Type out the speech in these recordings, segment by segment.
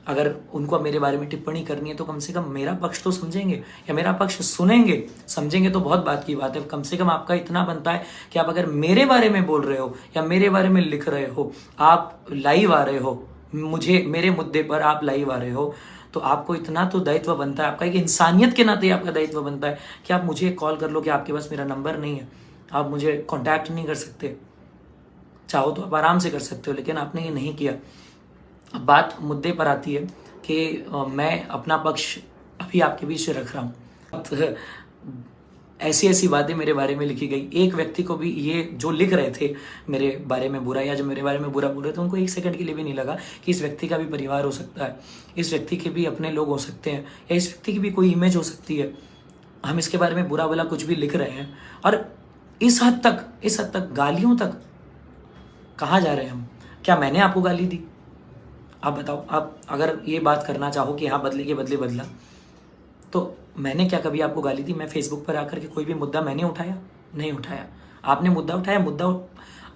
अगर उनको मेरे बारे में टिप्पणी करनी है तो कम से कम मेरा पक्ष तो समझेंगे या मेरा पक्ष सुनेंगे। समझेंगे तो बहुत बात की बात है, कम से कम आपका इतना बनता है कि आप अगर मेरे बारे में बोल रहे हो या मेरे बारे में लिख रहे हो, आप लाइव आ रहे हो, मुझे मेरे मुद्दे पर आप लाइव आ रहे हो, तो आपको इतना तो दायित्व बनता है, आपका एक इंसानियत के नाते आपका दायित्व बनता है कि आप मुझे कॉल कर लो कि आपके पास मेरा नंबर नहीं है, आप मुझे कॉन्टैक्ट नहीं कर सकते। चाहो तो आप आराम से कर सकते हो, लेकिन आपने ये नहीं किया। अब बात मुद्दे पर आती है कि मैं अपना पक्ष अभी आपके बीच रख रहा हूँ। ऐसी ऐसी बातें मेरे बारे में लिखी गई। एक व्यक्ति को भी ये जो लिख रहे थे मेरे बारे में बुरा या जो मेरे बारे में बुरा बोल रहे थे, उनको एक सेकंड के लिए भी नहीं लगा कि इस व्यक्ति का भी परिवार हो सकता है, इस व्यक्ति के भी अपने लोग हो सकते हैं, या इस व्यक्ति की भी कोई इमेज हो सकती है। हम इसके बारे में बुरा भला कुछ भी लिख रहे हैं और इस हद तक गालियों तक कहाँ जा रहे हैं हम? क्या मैंने आपको गाली दी? आप बताओ। आप अगर ये बात करना चाहो कि हाँ बदले के बदले बदला, तो मैंने क्या कभी आपको गाली दी? मैं फेसबुक पर आकर के कोई भी मुद्दा मैंने उठाया? नहीं उठाया। आपने मुद्दा उठाया। मुद्दा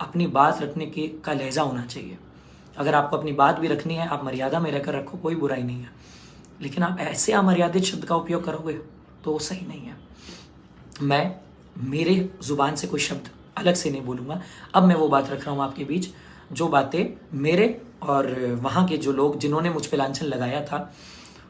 अपनी बात रखने के का लहजा होना चाहिए। अगर आपको अपनी बात भी रखनी है, आप मर्यादा में रहकर रखो, कोई बुराई नहीं है। लेकिन आप ऐसे अमर्यादित शब्द का उपयोग करोगे तो वो सही नहीं है। मैं मेरे जुबान से कोई शब्द अलग से नहीं बोलूँगा। अब मैं वो बात रख रहा हूँ आपके बीच, जो बातें मेरे और वहाँ के जो लोग जिन्होंने मुझ पर लांछन लगाया था,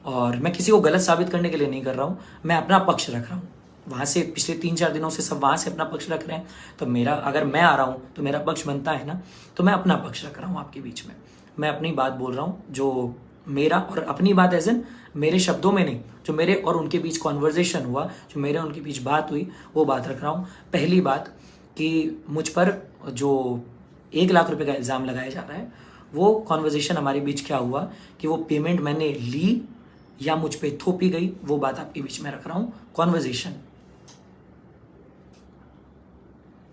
और मैं किसी को गलत साबित करने के लिए नहीं कर रहा हूँ, मैं अपना पक्ष रख रहा हूँ। वहाँ से पिछले 3-4 दिनों से सब वहाँ से अपना पक्ष रख रहे हैं, तो मेरा, अगर मैं आ रहा हूँ तो मेरा पक्ष बनता है ना, तो मैं अपना पक्ष रख रहा हूँ आपके बीच में। मैं अपनी बात बोल रहा हूँ, जो मेरा, और अपनी बात एज इन मेरे शब्दों में नहीं, जो मेरे और उनके बीच कॉन्वर्जेशन हुआ, जो मेरे उनके बीच बात हुई, वो बात रख रहा हूँ। पहली बात कि मुझ पर जो 1 लाख रुपए का इल्ज़ाम लगाया जा रहा है, वो कॉन्वर्जेशन हमारे बीच क्या हुआ कि वो पेमेंट मैंने ली या मुझ पे थोपी गई, वो बात आपके बीच में रख रहा हूँ। कॉन्वर्जेशन।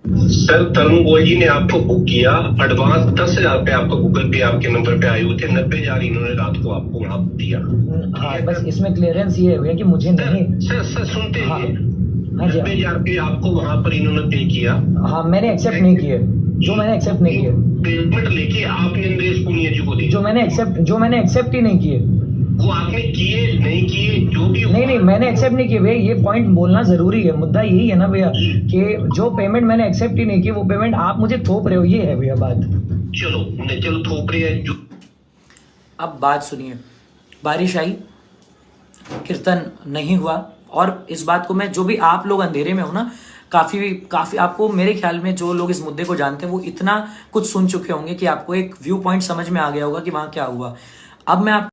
सर, तरुण गोयल जी ने आपको बुक किया, एडवांस 10,000 रुपए आपको गूगल पे आपके नंबर पे आए हुए थे, 90,000 इन्होंने रात को आपको वहां दिया। हाँ, बस इसमें क्लियरेंस ये है कि मुझे नहीं। सर सुनते हाँ, हैं। हाँ जी, 90,000 रुपए आपको वहां पर इन्होंने पे किया। हाँ, मैंने एक्सेप्ट नहीं किए। जो मैंने एक्सेप्ट नहीं किए, पेमेंट लेके आपने नरेश पुनिया जी को दी। जो मैंने एक्सेप्ट ही नहीं किए, वो आपने किए नहीं किए, जो भी नहीं, मैंने एक्सेप्ट नहीं किए भैया। ये पॉइंट बोलना जरूरी है। मुद्दा यही है ना भैया कि जो पेमेंट मैंने एक्सेप्ट ही नहीं की, वो पेमेंट आप मुझे थोप रहे हो, ये है भैया बात। चलो थोप रहे हैं जो। अब बात सुनिए। बारिश आई, कीर्तन नहीं हुआ, और इस बात को मैं, जो भी आप लोग अंधेरे में हो ना, काफी आपको, मेरे ख्याल में जो लोग इस मुद्दे को जानते हैं वो इतना कुछ सुन चुके होंगे कि आपको एक व्यू पॉइंट समझ में आ गया होगा कि वहां क्या हुआ। अब मैं आप